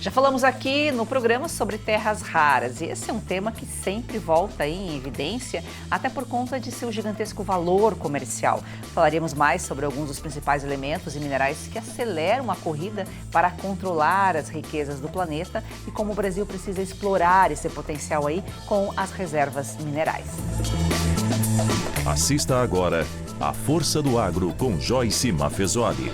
Já falamos aqui no programa sobre terras raras e esse é um tema que sempre volta aí em evidência, até por conta de seu gigantesco valor comercial. Falaremos mais sobre alguns dos principais elementos e minerais que aceleram a corrida para controlar as riquezas do planeta e como o Brasil precisa explorar esse potencial aí com as reservas minerais. Assista agora A Força do Agro com Joyce Maffezoli.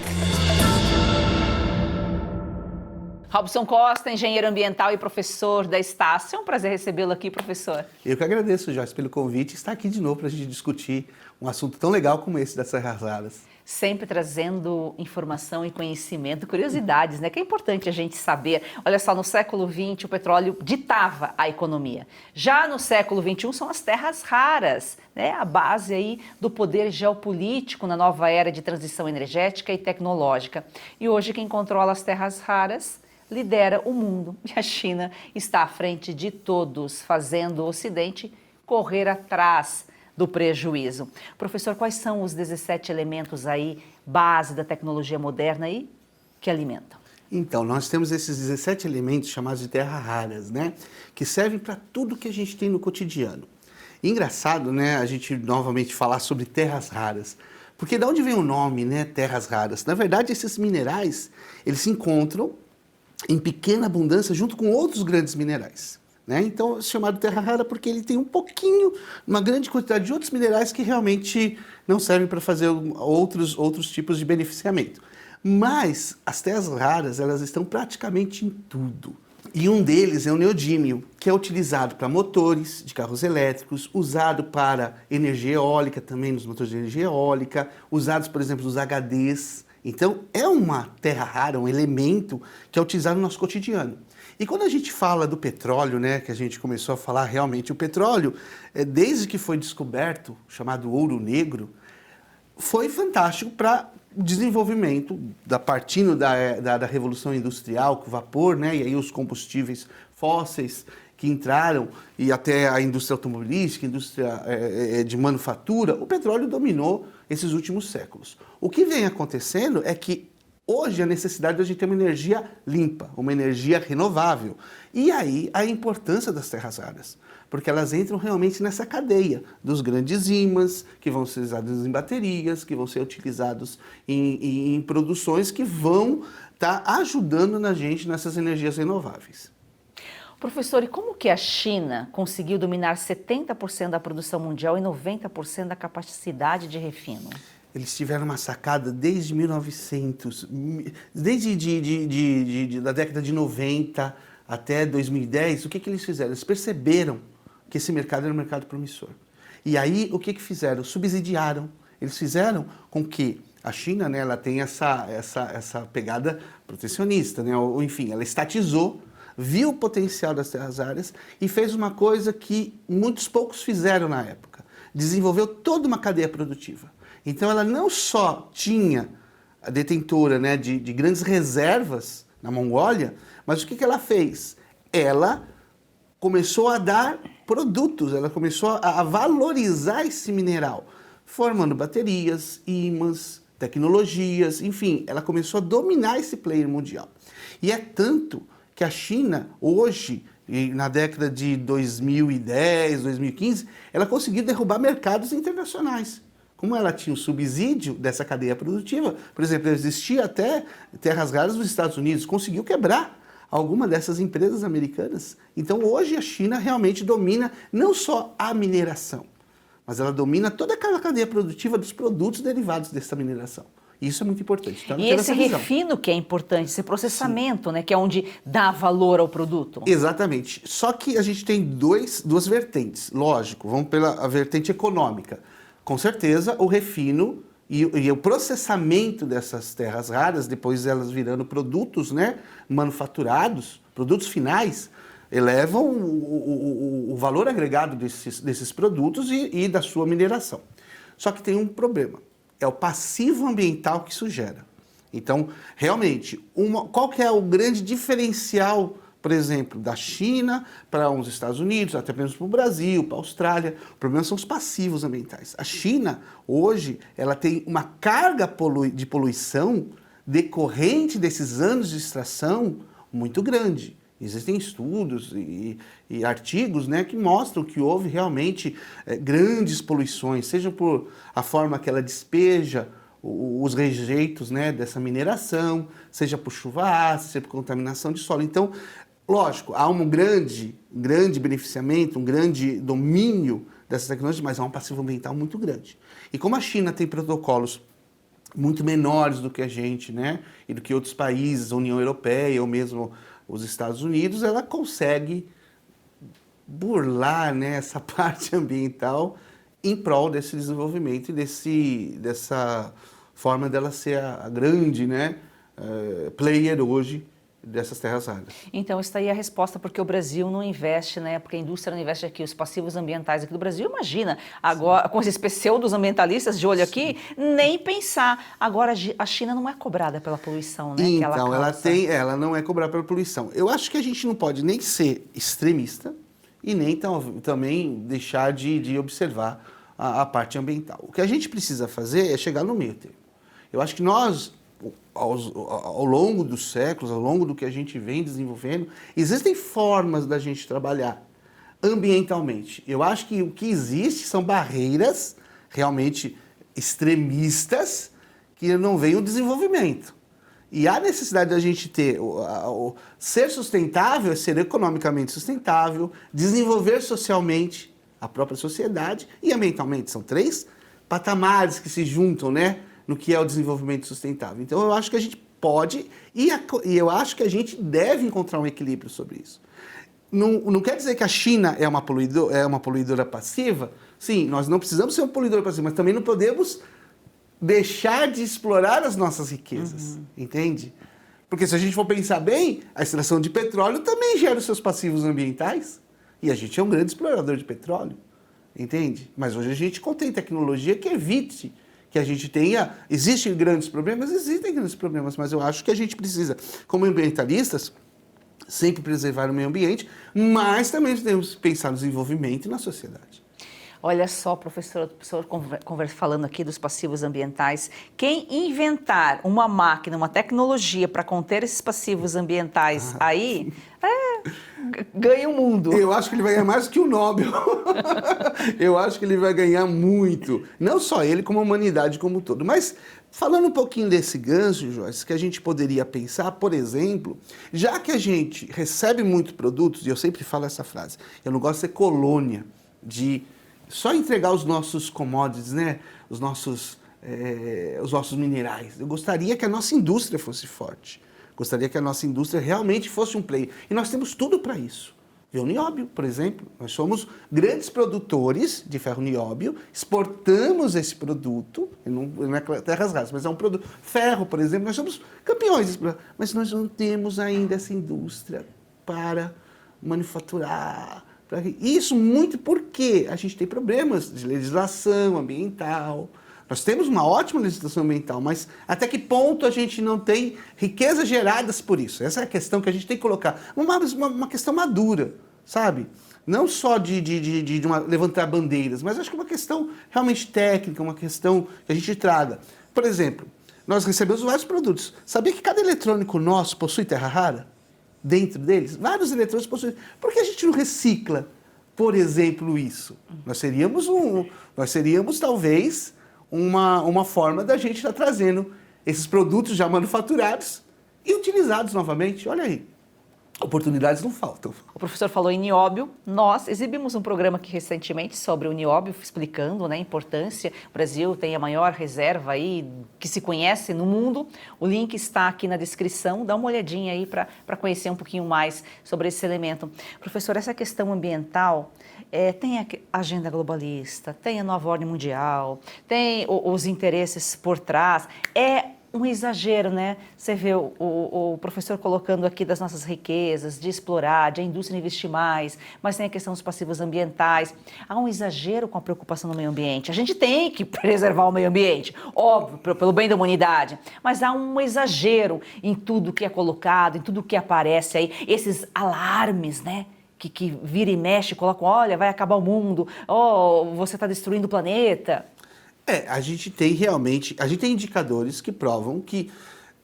Robson Costa, engenheiro ambiental e professor da Estácio. É um prazer recebê-lo aqui, professor. Eu que agradeço, Joyce, pelo convite e estar aqui de novo para a gente discutir um assunto tão legal como esse das terras raras. Sempre trazendo informação e conhecimento, curiosidades, né? Que é importante a gente saber. Olha só, no século XX o petróleo ditava a economia. Já no século XXI são as terras raras, né? A base aí do poder geopolítico na nova era de transição energética e tecnológica. E hoje quem controla as terras raras lidera o mundo e a China está à frente de todos, fazendo o Ocidente correr atrás do prejuízo. Professor, quais são os 17 elementos aí, base da tecnologia moderna aí, que alimentam? Então, nós temos esses 17 elementos chamados de terras raras, né? Que servem para tudo que a gente tem no cotidiano. Engraçado, né, a gente novamente falar sobre terras raras. Porque de onde vem o nome, né, terras raras? Na verdade, esses minerais, eles se encontram em pequena abundância junto com outros grandes minerais. Né? Então, é chamado terra rara porque ele tem um pouquinho, uma grande quantidade de outros minerais que realmente não servem para fazer outros tipos de beneficiamento. Mas as terras raras, elas estão praticamente em tudo. E um deles é o neodímio, que é utilizado para motores de carros elétricos, usado para energia eólica também, nos motores de energia eólica, usados, por exemplo, nos HDs. Então, é uma terra rara, um elemento que é utilizado no nosso cotidiano. E quando a gente fala do petróleo, né, que a gente começou a falar realmente, o petróleo, desde que foi descoberto, chamado ouro negro, foi fantástico para o desenvolvimento, partindo da Revolução Industrial, com o vapor, né, e aí os combustíveis fósseis que entraram, e até a indústria automobilística, a indústria de manufatura, o petróleo dominou esses últimos séculos. O que vem acontecendo é que hoje a necessidade de a gente ter uma energia limpa, uma energia renovável. E aí a importância das terras raras, porque elas entram realmente nessa cadeia dos grandes ímãs, que vão ser usados em baterias, que vão ser utilizados em produções que vão estar ajudando na gente nessas energias renováveis. Professor, e como que a China conseguiu dominar 70% da produção mundial e 90% da capacidade de refino? Eles tiveram uma sacada desde 1900, desde da década de 90 até 2010. O que eles fizeram? Eles perceberam que esse mercado era um mercado promissor. E aí, o que fizeram? Subsidiaram. Eles fizeram com que a China, né, ela tem essa pegada protecionista, né? Ou, enfim, ela estatizou, viu o potencial das terras raras e fez uma coisa que muitos poucos fizeram na época. Desenvolveu toda uma cadeia produtiva. Então ela não só tinha a detentora, né, de grandes reservas na Mongólia, mas o que ela fez? Ela começou a dar produtos, ela começou a valorizar esse mineral, formando baterias, ímãs, tecnologias, enfim, ela começou a dominar esse player mundial. E é tanto que a China, hoje, na década de 2010, 2015, ela conseguiu derrubar mercados internacionais. Como ela tinha o subsídio dessa cadeia produtiva, por exemplo, existia até terras raras nos Estados Unidos, conseguiu quebrar alguma dessas empresas americanas. Então, hoje, a China realmente domina não só a mineração, mas ela domina toda aquela cadeia produtiva dos produtos derivados dessa mineração. Isso é muito importante. Então, e esse refino que é importante, esse processamento, né, que é onde dá valor ao produto. Exatamente. Só que a gente tem duas vertentes, lógico. Vamos pela vertente econômica. Com certeza, o refino e o processamento dessas terras raras, depois elas virando produtos, né, manufaturados, produtos finais, elevam o valor agregado desses produtos e da sua mineração. Só que tem um problema. É o passivo ambiental que isso gera. Então, realmente, qual que é o grande diferencial, por exemplo, da China para os Estados Unidos, até mesmo para o Brasil, para a Austrália? O problema são os passivos ambientais. A China, hoje, ela tem uma carga de poluição decorrente desses anos de extração muito grande. Existem estudos e artigos, né, que mostram que houve realmente grandes poluições, seja por a forma que ela despeja os rejeitos, né, dessa mineração, seja por chuva ácida, seja por contaminação de solo. Então, lógico, há um grande beneficiamento, um grande domínio dessas tecnologias, mas há um passivo ambiental muito grande. E como a China tem protocolos muito menores do que a gente, né, e do que outros países, a União Europeia ou mesmo os Estados Unidos, ela consegue burlar, né, essa parte ambiental em prol desse desenvolvimento e dessa forma dela ser a grande, né, player hoje dessas terras raras. Então, está aí a resposta porque o Brasil não investe, né? Porque a indústria não investe aqui, os passivos ambientais aqui do Brasil, imagina, agora com esses pseudo-ambientalistas de olho aqui, nem pensar. Agora, a China não é cobrada pela poluição, né? Então, ela não é cobrada pela poluição. Eu acho que a gente não pode nem ser extremista e nem também deixar de observar a parte ambiental. O que a gente precisa fazer é chegar no meio termo. Eu acho que nós, ao longo dos séculos, ao longo do que a gente vem desenvolvendo, existem formas da gente trabalhar ambientalmente. Eu acho que o que existe são barreiras realmente extremistas que não veem o desenvolvimento. E a necessidade da gente ter, ser sustentável é ser economicamente sustentável, desenvolver socialmente a própria sociedade e ambientalmente. São 3 patamares que se juntam, né, no que é o desenvolvimento sustentável. Então, eu acho que a gente pode e eu acho que a gente deve encontrar um equilíbrio sobre isso. Não quer dizer que a China é uma poluidora passiva. Sim, nós não precisamos ser uma poluidora passiva, mas também não podemos deixar de explorar as nossas riquezas, entende? Porque se a gente for pensar bem, a extração de petróleo também gera os seus passivos ambientais. E a gente é um grande explorador de petróleo, entende? Mas hoje a gente contém tecnologia que evite que a gente tenha... Existem grandes problemas, mas eu acho que a gente precisa, como ambientalistas, sempre preservar o meio ambiente, mas também temos que pensar no desenvolvimento e na sociedade. Olha só, professor falando aqui dos passivos ambientais, quem inventar uma máquina, uma tecnologia para conter esses passivos ambientais aí, ganha o mundo. Eu acho que ele vai ganhar mais que o Nobel. Eu acho que ele vai ganhar muito. Não só ele, como a humanidade como um todo. Mas, falando um pouquinho desse gancho, Joyce, que a gente poderia pensar, por exemplo, já que a gente recebe muitos produtos, e eu sempre falo essa frase, eu não gosto de ser colônia, de só entregar os nossos commodities, né? Os nossos minerais. Eu gostaria que a nossa indústria fosse forte. Gostaria que a nossa indústria realmente fosse um player. E nós temos tudo para isso. Vê o nióbio, por exemplo. Nós somos grandes produtores de ferro nióbio, exportamos esse produto, não é terras raras, mas é um produto. Ferro, por exemplo, nós somos campeões, mas nós não temos ainda essa indústria para manufaturar. Isso muito porque a gente tem problemas de legislação ambiental. Nós temos uma ótima legislação ambiental, mas até que ponto a gente não tem riquezas geradas por isso? Essa é a questão que a gente tem que colocar. Uma questão madura, sabe? Não só de levantar bandeiras, mas acho que uma questão realmente técnica, uma questão que a gente traga. Por exemplo, nós recebemos vários produtos. Sabia que cada eletrônico nosso possui terra rara? Dentro deles? Vários eletrônicos possuem. Por que a gente não recicla, por exemplo, isso? Nós seríamos talvez uma forma da gente estar trazendo esses produtos já manufaturados e utilizados novamente. Olha aí, oportunidades não faltam. O professor falou em nióbio. Nós exibimos um programa aqui recentemente sobre o nióbio, explicando, né, a importância. O Brasil tem a maior reserva aí que se conhece no mundo. O link está aqui na descrição. Dá uma olhadinha aí para conhecer um pouquinho mais sobre esse elemento. Professor, essa questão ambiental tem a agenda globalista, tem a nova ordem mundial, tem os interesses por trás. É um exagero, né? Você vê o professor colocando aqui das nossas riquezas, de explorar, de a indústria investir mais, mas tem a questão dos passivos ambientais. Há um exagero com a preocupação do meio ambiente. A gente tem que preservar o meio ambiente, óbvio, pelo bem da humanidade, mas há um exagero em tudo que é colocado, em tudo que aparece aí, esses alarmes, né? Que vira e mexe, colocam, olha, vai acabar o mundo, você está destruindo o planeta. A gente tem indicadores que provam que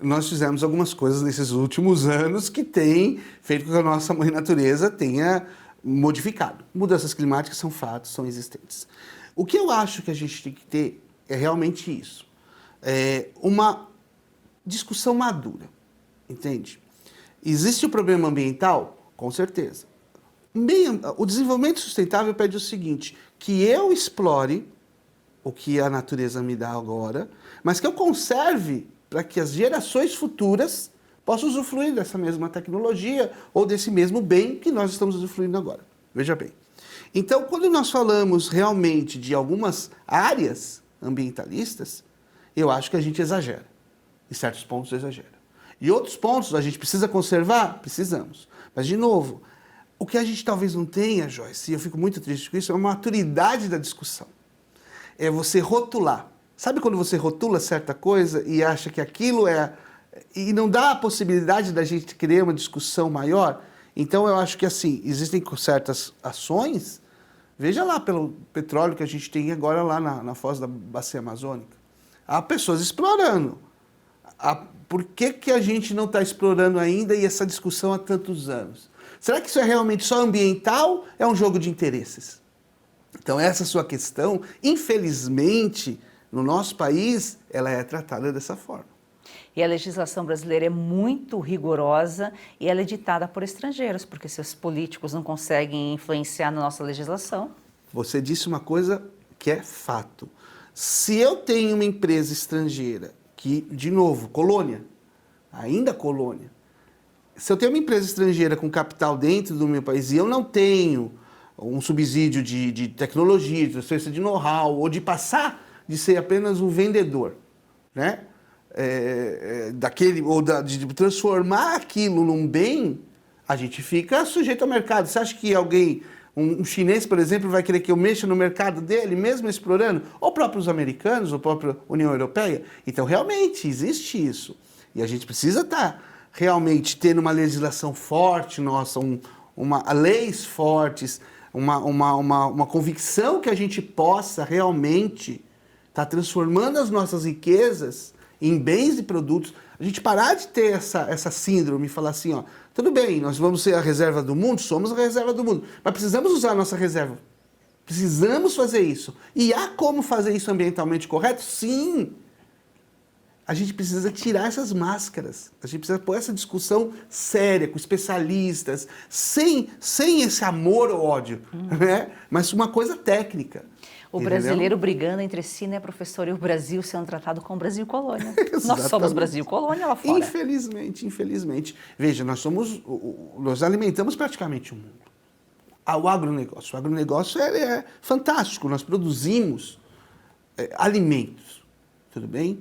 nós fizemos algumas coisas nesses últimos anos que tem feito com que a nossa mãe natureza tenha modificado. Mudanças climáticas são fatos, são existentes. O que eu acho que a gente tem que ter é realmente isso. Uma discussão madura, entende? Existe o problema ambiental? Com certeza. O desenvolvimento sustentável pede o seguinte, que eu explore o que a natureza me dá agora, mas que eu conserve para que as gerações futuras possam usufruir dessa mesma tecnologia ou desse mesmo bem que nós estamos usufruindo agora. Veja bem. Então, quando nós falamos realmente de algumas áreas ambientalistas, eu acho que a gente exagera. Em certos pontos exagera. E outros pontos a gente precisa conservar? Precisamos. Mas, de novo, o que a gente talvez não tenha, Joyce, e eu fico muito triste com isso, é uma maturidade da discussão. É você rotular. Sabe quando você rotula certa coisa e acha que aquilo é... e não dá a possibilidade da gente criar uma discussão maior? Então, eu acho que, assim, existem certas ações. Veja lá pelo petróleo que a gente tem agora lá na foz da Bacia Amazônica. Há pessoas explorando. Por que a gente não está explorando ainda e essa discussão há tantos anos? Será que isso é realmente só ambiental? É um jogo de interesses. Então, essa sua questão, infelizmente, no nosso país, ela é tratada dessa forma. E a legislação brasileira é muito rigorosa e ela é ditada por estrangeiros, porque seus políticos não conseguem influenciar na nossa legislação. Você disse uma coisa que é fato. Se eu tenho uma empresa estrangeira, que, de novo, colônia, ainda colônia, se eu tenho uma empresa estrangeira com capital dentro do meu país e eu não tenho um subsídio de tecnologia, de transferência de know-how, ou de passar de ser apenas um vendedor, né? De transformar aquilo num bem, a gente fica sujeito ao mercado. Você acha que alguém, um chinês, por exemplo, vai querer que eu mexa no mercado dele, mesmo explorando? Ou próprios americanos, ou a própria União Europeia? Então, realmente, existe isso. E a gente precisa estar realmente tendo uma legislação forte nossa, leis fortes, uma convicção que a gente possa realmente estar transformando as nossas riquezas em bens e produtos. A gente parar de ter essa síndrome e falar assim, ó, tudo bem, nós vamos ser a reserva do mundo, somos a reserva do mundo, mas precisamos usar a nossa reserva. Precisamos fazer isso. E há como fazer isso ambientalmente correto? Sim! A gente precisa tirar essas máscaras. A gente precisa pôr essa discussão séria, com especialistas, sem esse amor ou ódio, né? Mas uma coisa técnica. O brasileiro brigando entre si, né, professor? E o Brasil sendo tratado como Brasil colônia. Exatamente. Nós somos Brasil colônia lá fora. Infelizmente. Veja, nós alimentamos praticamente o mundo. O agronegócio é fantástico. Nós produzimos alimentos, tudo bem?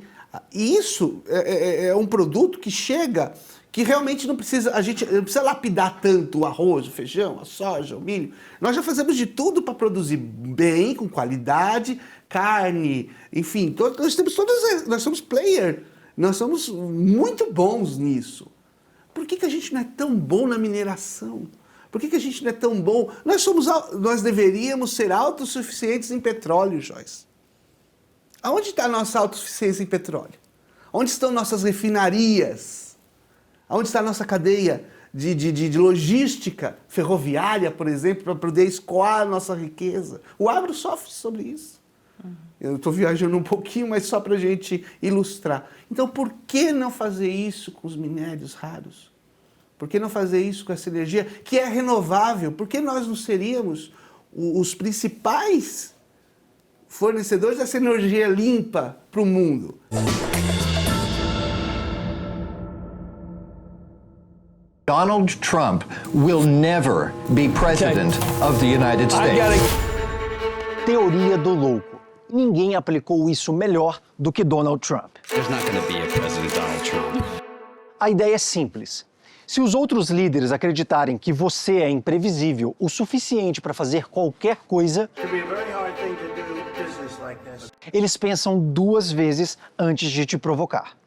E isso é um produto que chega, que realmente não precisa, a gente não precisa lapidar tanto o arroz, o feijão, a soja, o milho. Nós já fazemos de tudo para produzir bem, com qualidade, carne, enfim, nós somos player, nós somos muito bons nisso. Por que a gente não é tão bom na mineração? Por que a gente não é tão bom? Nós deveríamos ser autossuficientes em petróleo, Joyce. Aonde está a nossa autossuficiência em petróleo? Onde estão nossas refinarias? Onde está a nossa cadeia de logística ferroviária, por exemplo, para poder escoar a nossa riqueza? O agro sofre sobre isso. Eu estou viajando um pouquinho, mas só para a gente ilustrar. Então, por que não fazer isso com os minérios raros? Por que não fazer isso com essa energia que é renovável? Por que nós não seríamos os principais fornecedores dessa energia limpa para o mundo? Donald Trump will never be president of the United States. Teoria do louco. Ninguém aplicou isso melhor do que Donald Trump. There's not going to be a President Donald Trump. A ideia é simples. Se os outros líderes acreditarem que você é imprevisível o suficiente para fazer qualquer coisa, eles pensam duas vezes antes de te provocar.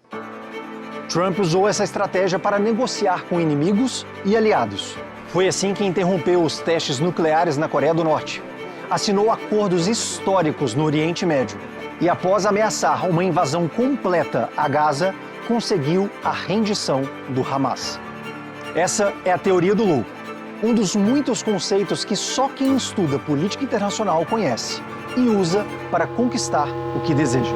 Trump usou essa estratégia para negociar com inimigos e aliados. Foi assim que interrompeu os testes nucleares na Coreia do Norte, assinou acordos históricos no Oriente Médio e, após ameaçar uma invasão completa a Gaza, conseguiu a rendição do Hamas. Essa é a teoria do louco, um dos muitos conceitos que só quem estuda política internacional conhece e usa para conquistar o que deseja.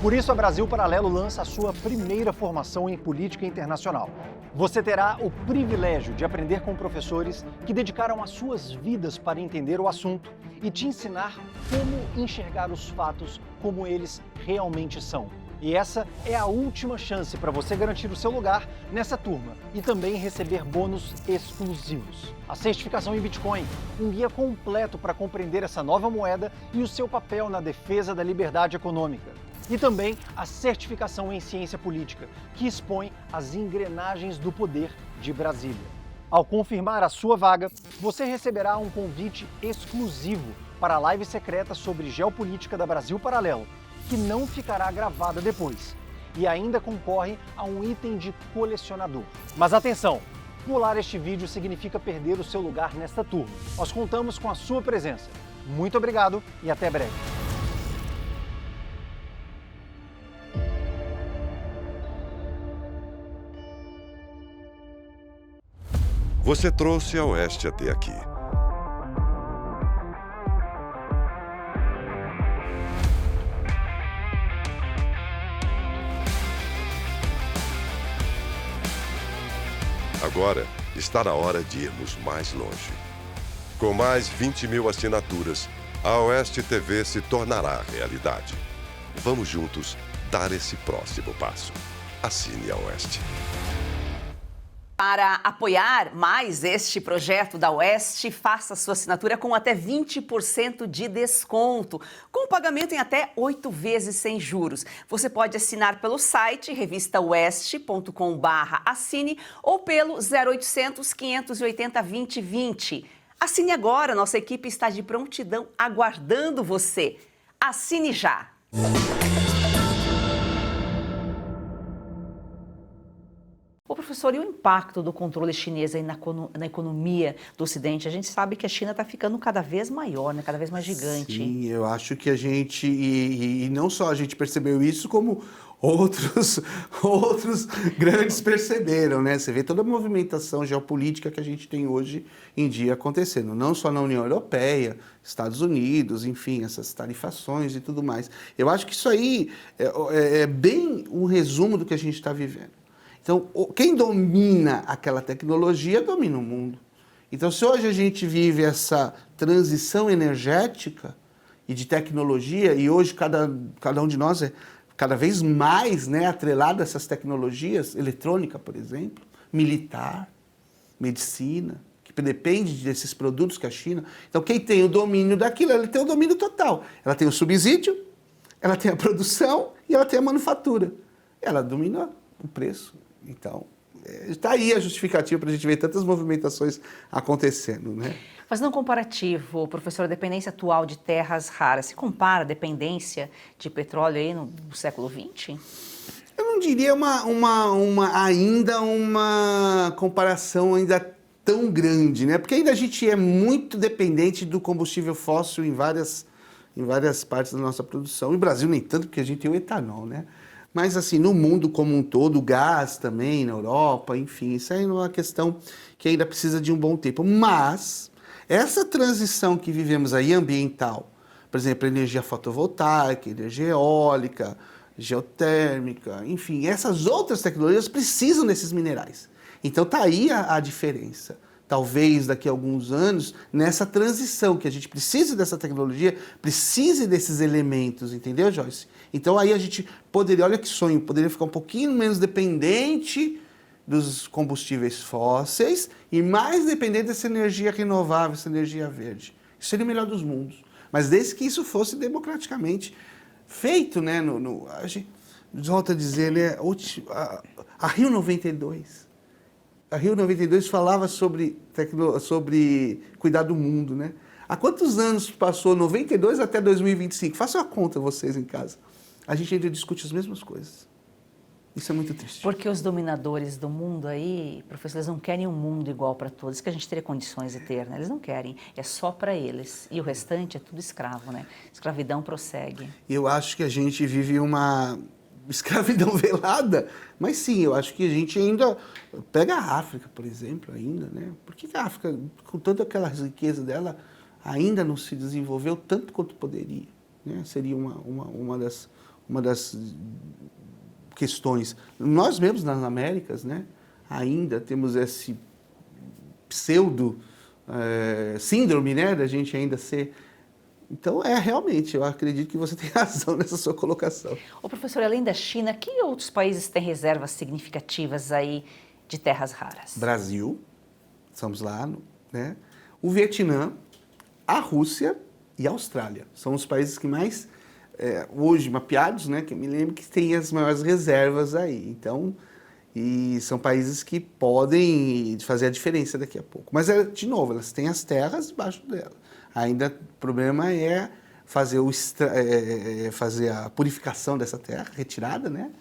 Por isso, a Brasil Paralelo lança a sua primeira formação em política internacional. Você terá o privilégio de aprender com professores que dedicaram as suas vidas para entender o assunto e te ensinar como enxergar os fatos como eles realmente são. E essa é a última chance para você garantir o seu lugar nessa turma e também receber bônus exclusivos. A certificação em Bitcoin, um guia completo para compreender essa nova moeda e o seu papel na defesa da liberdade econômica. E também a certificação em ciência política, que expõe as engrenagens do poder de Brasília. Ao confirmar a sua vaga, você receberá um convite exclusivo para a live secreta sobre geopolítica da Brasil Paralelo, que não ficará gravada depois. E ainda concorre a um item de colecionador. Mas atenção! Pular este vídeo significa perder o seu lugar nesta turma. Nós contamos com a sua presença. Muito obrigado e até breve. Você trouxe a Oeste até aqui. Agora está na hora de irmos mais longe. Com mais 20 mil assinaturas, a Oeste TV se tornará realidade. Vamos juntos dar esse próximo passo. Assine a Oeste. Para apoiar mais este projeto da Oeste, faça sua assinatura com até 20% de desconto, com pagamento em até 8 vezes sem juros. Você pode assinar pelo site revistaoeste.com/assine ou pelo 0800 580 2020. Assine agora, nossa equipe está de prontidão aguardando você. Assine já! Ô, professor, e o impacto do controle chinês aí na economia do Ocidente? A gente sabe que a China está ficando cada vez maior, né? Cada vez mais gigante. Sim, eu acho que a gente, e não só a gente percebeu isso, como outros grandes perceberam, né? Você vê toda a movimentação geopolítica que a gente tem hoje em dia acontecendo, não só na União Europeia, Estados Unidos, enfim, essas tarifações e tudo mais. Eu acho que isso aí é bem um resumo do que a gente está vivendo. Então, quem domina aquela tecnologia domina o mundo. Então, se hoje a gente vive essa transição energética e de tecnologia, e hoje cada um de nós é cada vez mais, né, atrelado a essas tecnologias, eletrônica, por exemplo, militar, medicina, que depende desses produtos que a China... Então, quem tem o domínio daquilo, ela tem o domínio total. Ela tem o subsídio, ela tem a produção e ela tem a manufatura. Ela domina o preço. Então, está aí a justificativa para a gente ver tantas movimentações acontecendo, né? Fazendo um comparativo, professor, a dependência atual de terras raras, se compara a dependência de petróleo aí no século XX? Eu não diria ainda uma comparação ainda tão grande, né? Porque ainda a gente é muito dependente do combustível fóssil em várias partes da nossa produção. E o Brasil nem tanto, porque a gente tem o etanol, né? Mas, assim, no mundo como um todo, o gás também, na Europa, enfim, isso aí é uma questão que ainda precisa de um bom tempo. Mas essa transição que vivemos aí ambiental, por exemplo, energia fotovoltaica, energia eólica, geotérmica, enfim, essas outras tecnologias precisam desses minerais. Então, tá aí a diferença. Talvez daqui a alguns anos, nessa transição, que a gente precise dessa tecnologia, precise desses elementos, entendeu, Joyce? Então aí a gente poderia, olha que sonho, poderia ficar um pouquinho menos dependente dos combustíveis fósseis e mais dependente dessa energia renovável, essa energia verde. Isso seria o melhor dos mundos. Mas desde que isso fosse democraticamente feito, né? A gente volta a dizer, né? A Rio 92. A Rio 92 falava sobre cuidar do mundo, né? Há quantos anos passou 92 até 2025? Façam a conta vocês em casa. A gente ainda discute as mesmas coisas. Isso é muito triste. Porque os dominadores do mundo aí, professor, eles não querem um mundo igual para todos, que a gente teria condições de ter, né? Eles não querem, é só para eles. E o restante é tudo escravo, né? Escravidão prossegue. Eu acho que a gente vive escravidão velada, mas sim, eu acho que a gente ainda pega a África, por exemplo, ainda, né? Por que a África, com toda aquela riqueza dela, ainda não se desenvolveu tanto quanto poderia, né? Seria uma das questões. Nós mesmos nas Américas, né, ainda temos esse pseudo síndrome, né, da gente ainda ser... Então, realmente, eu acredito que você tem razão nessa sua colocação. Ô, professor, além da China, que outros países têm reservas significativas aí de terras raras? Brasil, estamos lá, né? O Vietnã, a Rússia e a Austrália. São os países que mais, hoje mapeados, né, que eu me lembro que tem as maiores reservas aí. Então, e são países que podem fazer a diferença daqui a pouco. Mas, de novo, elas têm as terras debaixo delas. Ainda o problema é fazer, fazer a purificação dessa terra, retirada, né,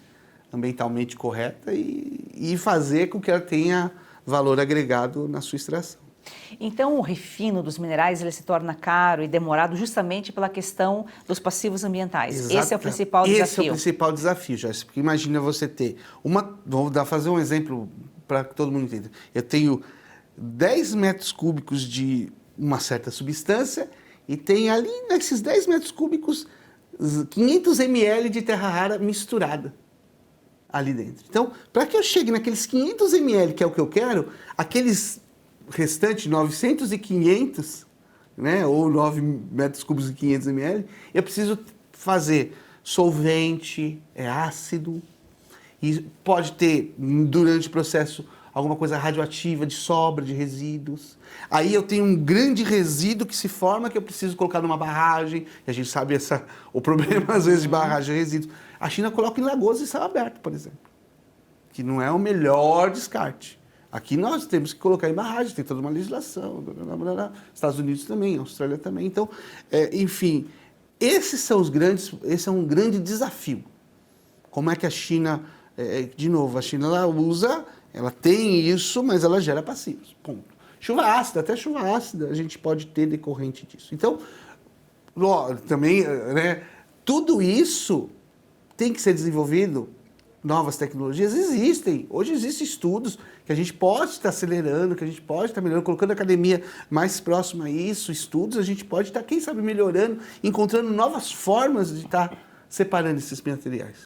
ambientalmente correta e fazer com que ela tenha valor agregado na sua extração. Então, o refino dos minerais ele se torna caro e demorado justamente pela questão dos passivos ambientais. Exato. Esse é o principal desafio. Esse é o principal desafio, Joyce. Porque imagina você ter fazer um exemplo para que todo mundo entenda. Eu tenho 10 metros cúbicos de uma certa substância e tem ali, nesses 10 metros cúbicos, 500 ml de terra rara misturada ali dentro. Então, para que eu chegue naqueles 500 ml, que é o que eu quero, aqueles restantes 900 e 500, né, ou 9 metros cúbicos e 500 ml, eu preciso fazer solvente, ácido, e pode ter, durante o processo, alguma coisa radioativa, de sobra, de resíduos. Aí eu tenho um grande resíduo que se forma, que eu preciso colocar numa barragem, e a gente sabe o problema, às vezes, de barragem de resíduos. A China coloca em lagoas de céu aberto, por exemplo, que não é o melhor descarte. Aqui nós temos que colocar em barragem, tem toda uma legislação, Estados Unidos também, Austrália também. Então, enfim, esse é um grande desafio. Como é que a China, de novo, a China ela tem isso, mas ela gera passivos, ponto. Chuva ácida, até chuva ácida a gente pode ter decorrente disso. Então, também, né, tudo isso tem que ser desenvolvido. Novas tecnologias existem. Hoje existem estudos que a gente pode estar acelerando, que a gente pode estar melhorando, colocando a academia mais próxima a isso, estudos, a gente pode estar, quem sabe, melhorando, encontrando novas formas de estar separando esses materiais.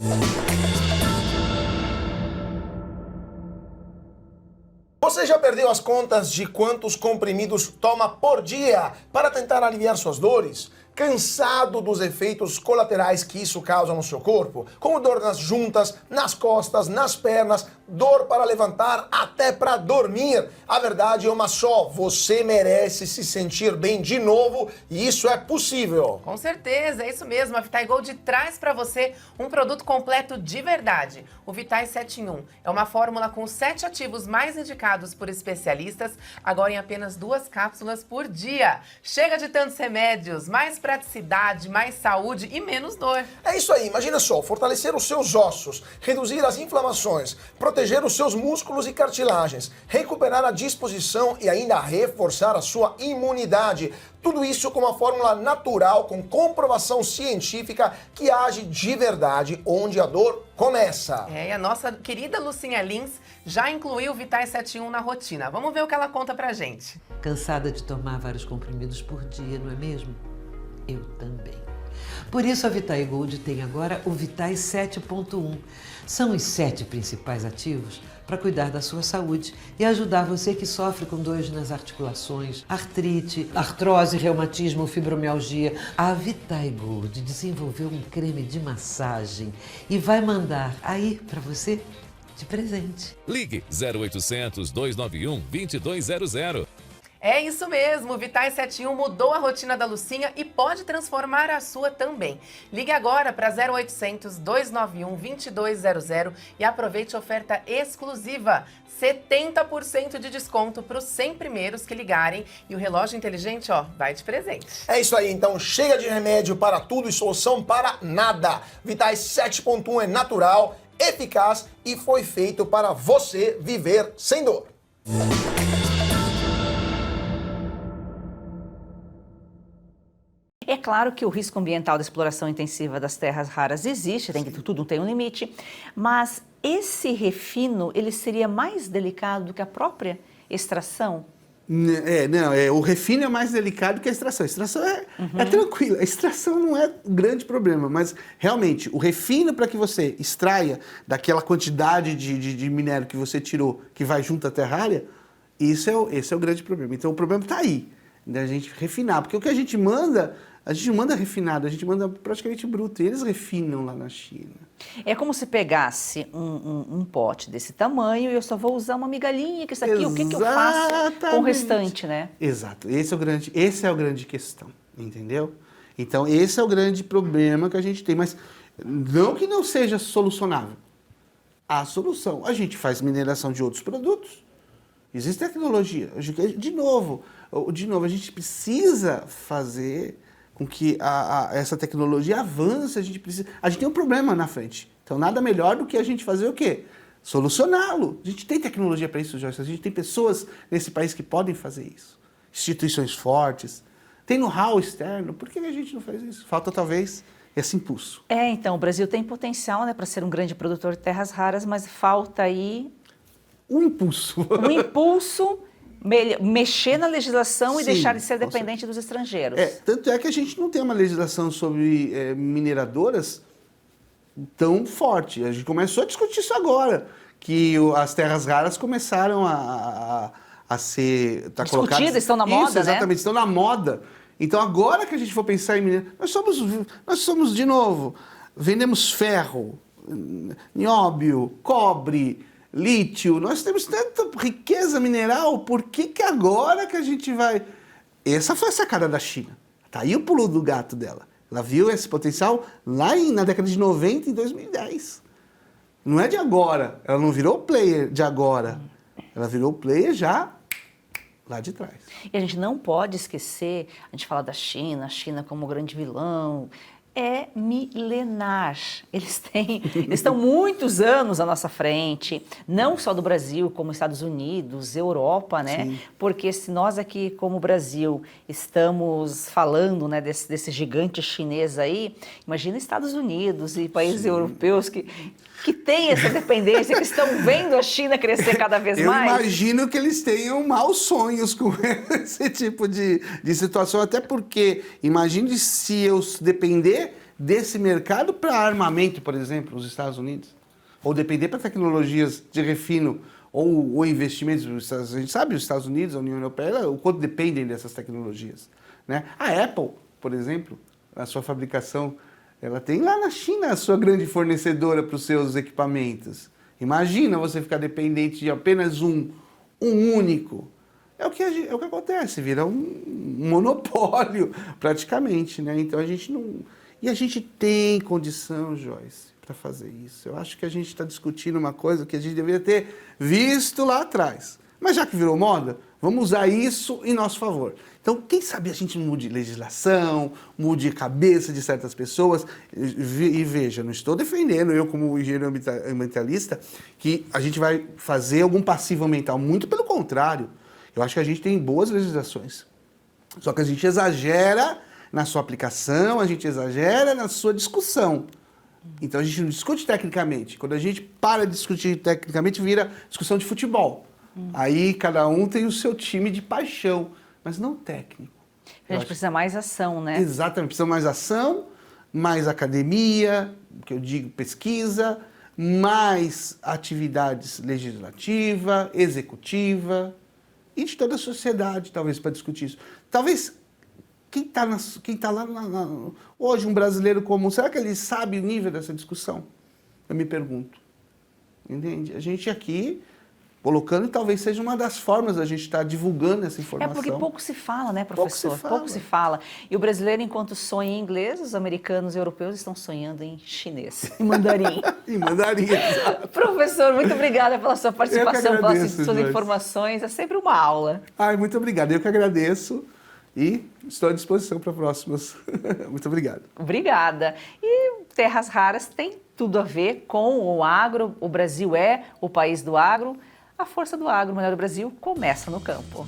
Você já perdeu as contas de quantos comprimidos toma por dia para tentar aliviar suas dores? Cansado dos efeitos colaterais que isso causa no seu corpo? Como dor nas juntas, nas costas, nas pernas, dor para levantar, até para dormir. A verdade é uma só, você merece se sentir bem de novo e isso é possível. Com certeza, é isso mesmo. A Vitai Gold traz para você um produto completo de verdade. O Vitai 7 em 1 é uma fórmula com 7 ativos mais indicados por especialistas, agora em apenas 2 cápsulas por dia. Chega de tantos remédios, mais praticidade, mais saúde e menos dor. É isso aí, imagina só, fortalecer os seus ossos, reduzir as inflamações, proteger os seus músculos e cartilagens, recuperar a disposição e ainda reforçar a sua imunidade. Tudo isso com uma fórmula natural, com comprovação científica que age de verdade onde a dor começa. E a nossa querida Lucinha Lins já incluiu o Vitai 7 em 1 na rotina. Vamos ver o que ela conta pra gente. Cansada de tomar vários comprimidos por dia, não é mesmo? Eu também. Por isso a Vitai Gold tem agora o Vitai 7.1. São os 7 principais ativos para cuidar da sua saúde e ajudar você que sofre com dores nas articulações, artrite, artrose, reumatismo, fibromialgia. A Vitai Gold desenvolveu um creme de massagem e vai mandar aí para você de presente. Ligue 0800 291 2200. É isso mesmo, o Vitai 7 em 1 mudou a rotina da Lucinha e pode transformar a sua também. Ligue agora para 0800 291 2200 e aproveite a oferta exclusiva. 70% de desconto para os 100 primeiros que ligarem e o relógio inteligente, vai de presente. É isso aí, então chega de remédio para tudo e solução para nada. Vitai 7.1 é natural, eficaz e foi feito para você viver sem dor. É claro que o risco ambiental da exploração intensiva das terras raras existe, tudo tem um limite, mas esse refino, ele seria mais delicado do que a própria extração? O refino é mais delicado que a extração. A extração é tranquila, a extração não é um grande problema, mas realmente o refino para que você extraia daquela quantidade de minério que você tirou, que vai junto à terra rara, esse é o grande problema. Então o problema está aí, da gente refinar, porque o que a gente manda refinado, a gente manda praticamente bruto, e eles refinam lá na China. É como se pegasse um pote desse tamanho e eu só vou usar uma migalhinha, que isso aqui, o que eu faço com o restante, né? Exato, esse é o grande questão, entendeu? Então, esse é o grande problema que a gente tem, mas não que não seja solucionável. A solução, a gente faz mineração de outros produtos, existe tecnologia. De novo, a gente precisa fazer com que essa tecnologia avance, a gente tem um problema na frente. Então, nada melhor do que a gente fazer o quê? Solucioná-lo. A gente tem tecnologia para isso, Joyce. A gente tem pessoas nesse país que podem fazer isso. Instituições fortes. Tem know-how externo. Por que a gente não faz isso? Falta, talvez, esse impulso. Então, o Brasil tem potencial, né, para ser um grande produtor de terras raras, mas falta aí... Um impulso. Um impulso... mexer na legislação e Sim, deixar de ser dependente dos estrangeiros. Tanto é que a gente não tem uma legislação sobre mineradoras tão forte. A gente começou a discutir isso agora, que as terras raras começaram a ser... discutidas, estão na moda, isso, exatamente, estão na moda. Então agora que a gente for pensar em mineração, nós somos, de novo, vendemos ferro, nióbio, cobre, lítio, nós temos tanta riqueza mineral, por que agora que a gente vai... Essa foi a sacada da China. Tá aí o pulo do gato dela. Ela viu esse potencial lá na década de 90 e 2010. Não é de agora. Ela não virou player de agora. Ela virou player já lá de trás. E a gente não pode esquecer, a gente fala da China, a China como grande vilão... É milenar. Eles estão muitos anos à nossa frente, não só do Brasil, como Estados Unidos, Europa, né? Sim. Porque se nós aqui, como Brasil, estamos falando, né, desse gigante chinês aí, imagina Estados Unidos e países europeus que têm essa dependência, que estão vendo a China crescer cada vez mais. Eu imagino que eles tenham maus sonhos com esse tipo de situação, até porque, imagine se eu depender desse mercado para armamento, por exemplo, os Estados Unidos, ou depender para tecnologias de refino ou investimentos. A gente sabe, os Estados Unidos, a União Europeia, o quanto dependem dessas tecnologias, né? A Apple, por exemplo, a sua fabricação, ela tem lá na China a sua grande fornecedora para os seus equipamentos. Imagina você ficar dependente de apenas um único. É o que acontece, vira um monopólio praticamente, né? Então a gente não... E a gente tem condição, Joyce, para fazer isso. Eu acho que a gente está discutindo uma coisa que a gente deveria ter visto lá atrás. Mas já que virou moda, vamos usar isso em nosso favor. Então, quem sabe a gente mude legislação, mude a cabeça de certas pessoas. E veja, não estou defendendo, eu como engenheiro ambientalista, que a gente vai fazer algum passivo ambiental. Muito pelo contrário. Eu acho que a gente tem boas legislações. Só que a gente exagera na sua aplicação, a gente exagera na sua discussão. Então a gente não discute tecnicamente. Quando a gente para de discutir tecnicamente, vira discussão de futebol. Aí cada um tem o seu time de paixão, mas não técnico. A gente precisa mais ação, né? Exatamente, precisa mais ação, mais academia, que eu digo pesquisa, mais atividades legislativa, executiva e de toda a sociedade, talvez, para discutir isso. Talvez quem tá lá hoje, um brasileiro comum, será que ele sabe o nível dessa discussão? Eu me pergunto. Entende? A gente aqui colocando, talvez seja uma das formas da gente estar divulgando essa informação. É porque pouco se fala, né, professor? Pouco se fala. E o brasileiro, enquanto sonha em inglês, os americanos e europeus estão sonhando em chinês, em mandarim. Em mandarim, exato. Professor, muito obrigada pela sua participação, pelas suas informações. É sempre uma aula. Muito obrigado. Eu que agradeço. E estou à disposição para próximas. Muito obrigado. Obrigada. E terras raras tem tudo a ver com o agro. O Brasil é o país do agro. A força do agro, o melhor do Brasil, começa no campo.